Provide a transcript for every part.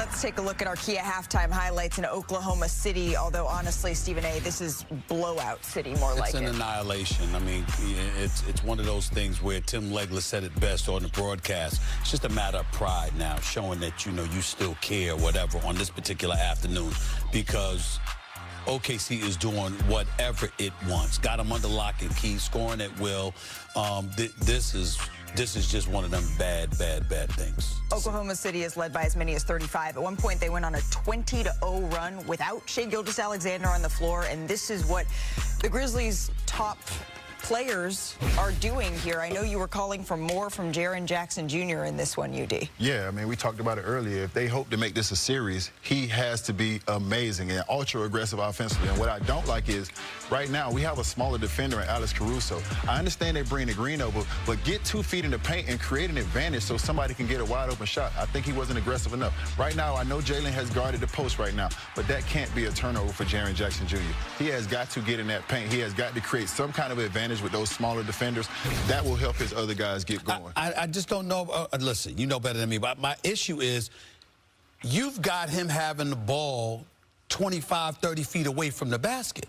Let's take a look at our Kia halftime highlights in Oklahoma City, although honestly, Stephen A., this is blowout city more like it. It's an annihilation. I mean, it's one of those things where Tim Legler said it best on the broadcast. It's just a matter of pride now, showing that, you still care, whatever, on this particular afternoon, because OKC is doing whatever it wants. Got them under lock and key, scoring at will. This is just one of them bad things. Oklahoma City is led by as many as 35. At one point, they went on a 20-0 run without Shai Gilgeous-Alexander on the floor, and this is what the Grizzlies' top players are doing here. I know you were calling for more from Jaren Jackson Jr. in this one, UD. Yeah, I mean, we talked about it earlier. If they hope to make this a series, he has to be amazing and ultra-aggressive offensively. And what I don't like is, right now, we have a smaller defender in Alex Caruso. I understand they bring the green over, but get 2 feet in the paint and create an advantage so somebody can get a wide-open shot. I think he wasn't aggressive enough. Right now, I know Jalen has guarded the post right now, but that can't be a turnover for Jaren Jackson Jr. He has got to get in that paint. He has got to create some kind of advantage with those smaller defenders. That will help his other guys get going. I just don't know. Listen, you know better than me, but my issue is you've got him having the ball 25, 30 feet away from the basket.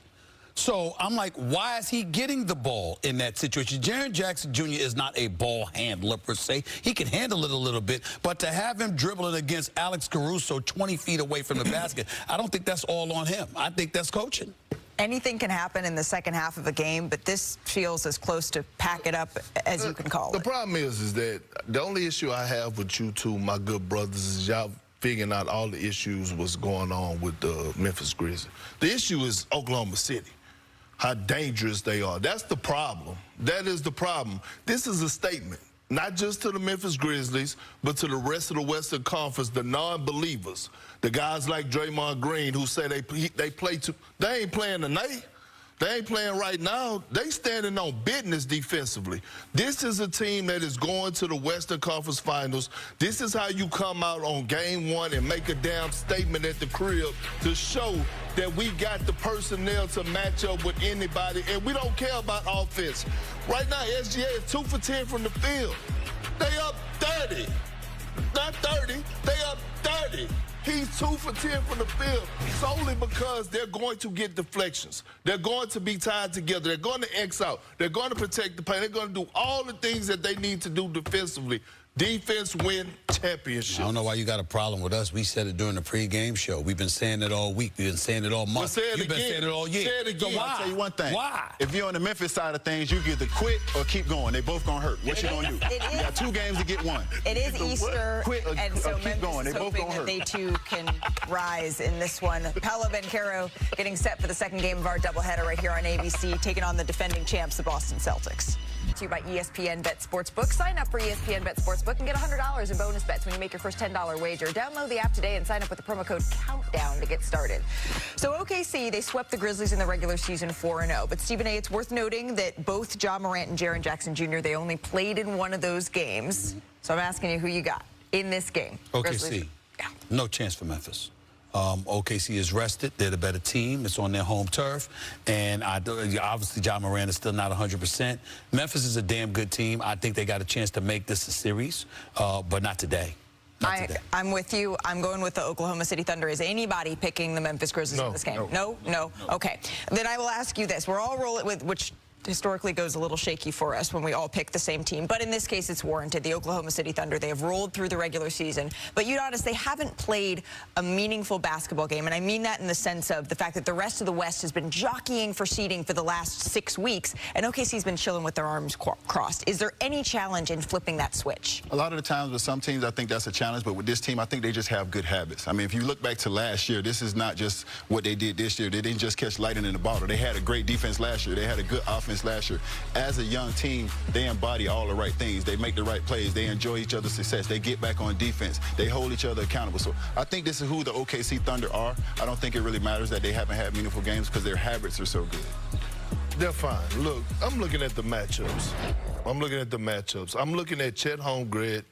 So I'm like, why is he getting the ball in that situation? Jaren Jackson Jr. is not a ball handler per se. He can handle it a little bit, but to have him dribbling against Alex Caruso 20 feet away from the basket, I don't think that's all on him. I think that's coaching. Anything can happen in the second half of a game, but this feels as close to pack it up as you can call it. The problem is that the only issue I have with you two, my good brothers, is y'all figuring out all the issues what's going on with the Memphis Grizzlies. The issue is Oklahoma City, how dangerous they are. That's the problem. That is the problem. This is a statement, not just to the Memphis Grizzlies, but to the rest of the Western Conference, the non-believers, the guys like Draymond Green who say they play too. They ain't playing tonight. They ain't playing right now. They standing on business defensively. This is a team that is going to the Western Conference Finals. This is how you come out on game one and make a damn statement at the crib to show that we got the personnel to match up with anybody, and we don't care about offense. Right now, SGA is 2 for 10 from the field. They up 30. Not 30, they up 30. He's 2 for 10 from the field solely because they're going to get deflections. They're going to be tied together. They're going to X out. They're going to protect the paint. They're going to do all the things that they need to do defensively. Defense win championships. I don't know why you got a problem with us. We said it during the pregame show. We've been saying it all week. We've been saying it all month. You've been saying it all year. Say it again. So why? I'll tell you one thing. Why? If you're on the Memphis side of things, you either quit or keep going. They both gonna hurt. What you gonna do? You got 2 games to get 1. It is Easter, quit or, and so keep Memphis going. They is both hoping gonna that hurt. they too can rise in this one. Paolo Banchero getting set for the second game of our doubleheader right here on ABC, taking on the defending champs, the Boston Celtics. To you by ESPN Bet Sportsbook. Sign up for ESPN Bet Sportsbook and get $100 in bonus bets when you make your first $10 wager. Download the app today and sign up with the promo code COUNTDOWN to get started. So OKC, they swept the Grizzlies in the regular season 4-0. But Stephen A., it's worth noting that both Ja Morant and Jaren Jackson Jr., they only played in one of those games. So I'm asking you who you got in this game. OKC. Grizzlies. Yeah. No chance for Memphis. OKC is rested. They're the better team. It's on their home turf. And obviously, Ja Morant is still not 100%. Memphis is a damn good team. I think they got a chance to make this a series, but not today. I'm with you. I'm going with the Oklahoma City Thunder. Is anybody picking the Memphis Grizzlies in this game? No? Okay. Then I will ask you this. We're all rolling with, which historically goes a little shaky for us when we all pick the same team. But in this case, it's warranted. The Oklahoma City Thunder, they have rolled through the regular season. But you notice they haven't played a meaningful basketball game. And I mean that in the sense of the fact that the rest of the West has been jockeying for seeding for the last 6 weeks. And OKC's been chilling with their arms crossed. Is there any challenge in flipping that switch? A lot of the times with some teams, I think that's a challenge. But with this team, I think they just have good habits. I mean, if you look back to last year, this is not just what they did this year. They didn't just catch lightning in the bottle. They had a great defense last year. They had a good offense last year. As a young team, they embody all the right things. They make the right plays. They enjoy each other's success. They get back on defense. They hold each other accountable. So I think this is who the OKC Thunder are. I don't think it really matters that they haven't had meaningful games because their habits are so good. They're fine. Look, I'm looking at the matchups. I'm looking at Chet Holmgren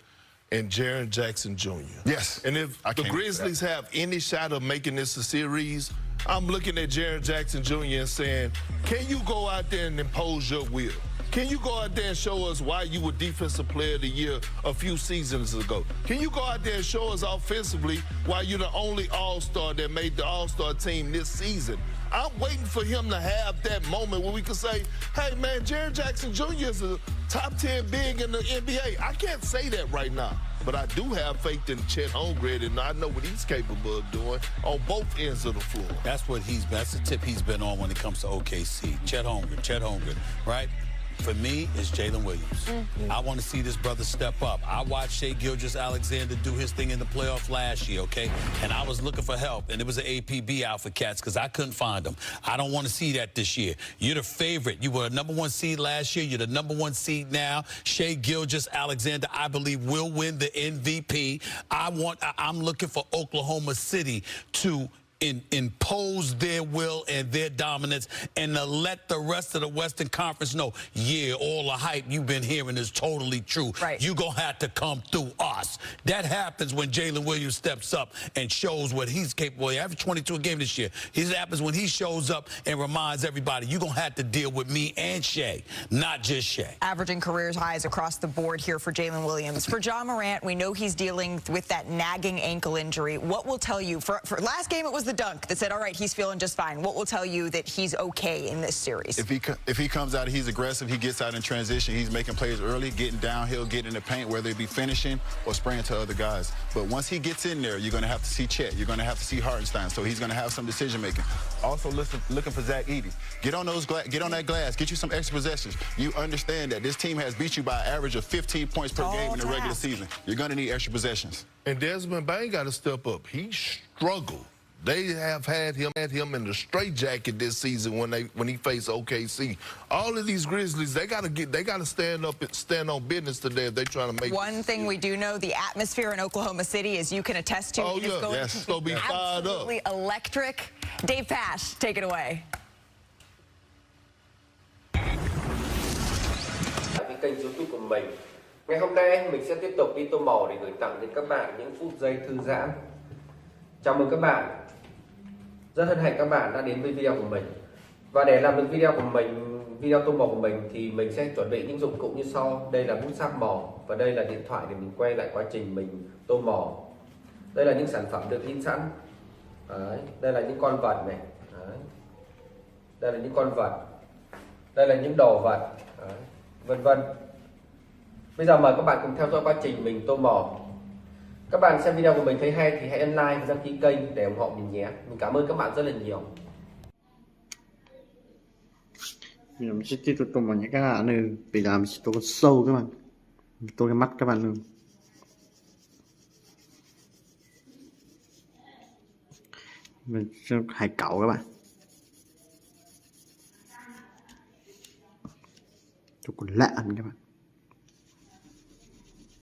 and Jaren Jackson Jr. Yes. And if the Grizzlies have any shot of making this a series, I'm looking at Jaren Jackson Jr. and saying, can you go out there and impose your will? Can you go out there and show us why you were Defensive Player of the Year a few seasons ago? Can you go out there and show us offensively why you're the only All-Star that made the All-Star team this season? I'm waiting for him to have that moment where we can say, hey, man, Jaren Jackson Jr. is a top 10 big in the NBA. I can't say that right now, but I do have faith in Chet Holmgren, and I know what he's capable of doing on both ends of the floor. That's the tip he's been on when it comes to OKC. Chet Holmgren, right? For me, it's Jalen Williams. I want to see this brother step up. I watched Shai Gilgeous-Alexander do his thing in the playoff last year, okay? And I was looking for help, and it was an APB out for cats because I couldn't find them. I don't want to see that this year. You're the favorite. You were a #1 seed last year. You're the #1 seed now. Shai Gilgeous-Alexander, I believe, will win the MVP. I'm looking for Oklahoma City to impose their will and their dominance and to let the rest of the Western Conference know, yeah, all the hype you've been hearing is totally true. Right. You're going to have to come through us. That happens when Jalen Williams steps up and shows what he's capable of. He averaged 22 a game this year. It happens when he shows up and reminds everybody, you're going to have to deal with me and Shai, not just Shai. Averaging career highs across the board here for Jalen Williams. For Ja Morant, we know he's dealing with that nagging ankle injury. What will tell you, for last game it was the dunk that said, all right, he's feeling just fine. What will tell you that he's okay in this series? If he comes out, he's aggressive, he gets out in transition, he's making plays early, getting downhill, getting in the paint, whether it be finishing or spraying to other guys. But once he gets in there, you're going to have to see Chet. You're going to have to see Hartenstein. So he's going to have some decision making. Also, looking for Zach Edey. Get on that glass. Get you some extra possessions. You understand that this team has beat you by an average of 15 points per game in the regular season. You're going to need extra possessions. And Desmond Bane got to step up. He struggled. They have had him in the straitjacket this season when he faced OKC. All of these Grizzlies, they gotta stand on business today if they're trying to make. One thing we do know, the atmosphere in Oklahoma City, as you can attest to, oh, is going it's to gonna be fired up. Absolutely electric. Dave Pash, take it away. Cái kênh YouTube của mình. Ngày hôm nay mình sẽ tiếp tục đi tô màu để gửi tặng đến các bạn những phút giây thư giãn. Chào mừng các bạn. Rất hân hạnh các bạn đã đến với video của mình. Và để làm được video tô màu của mình thì mình sẽ chuẩn bị những dụng cụ như sau. Đây là bút sáp màu và đây là điện thoại để mình quay lại quá trình mình tô màu. Đây là những sản phẩm được in sẵn. Đấy. Đây là những con vật này. Đấy. Đây là những con vật. Đây là những đồ vật. Đấy. Vân vân. Bây giờ mời các bạn cùng theo dõi quá trình mình tô màu. Các bạn xem video của mình thấy hay thì hãy ấn like và đăng ký kênh để ủng hộ mình nhé. Mình cảm ơn các bạn rất là nhiều. Mình sẽ tiếp tục bằng những các bạn nữa, vì là mình sẽ tô sâu các bạn, tô cái mắt các bạn luôn. Mình sẽ hải cẩu các bạn, tô còn lạ hơn các bạn.